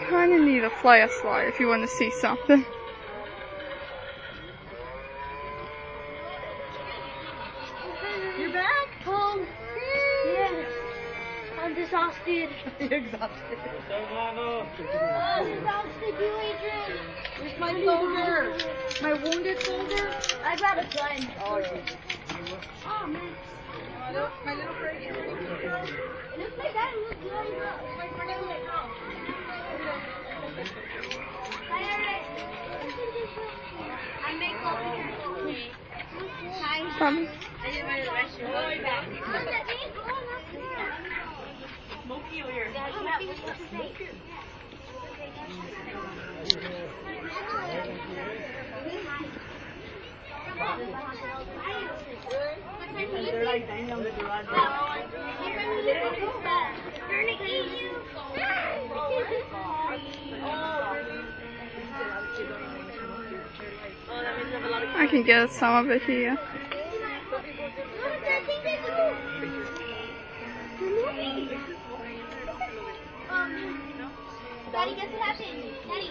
kind of need a flashlight if you want to see something. You're back? Home. Yes. I'm exhausted. You're exhausted. I'm exhausted, you Adrian. Where's my soldier? My wounded soldier? I brought a gun. Oh, yeah. Oh, man. My little birdie. It looks like that looks really good. Hi, Eric. I make coffee. Hi. Probably. Smoky over here. They're like banging on the garage. I can get some of it here. Daddy, guess what happened? Daddy.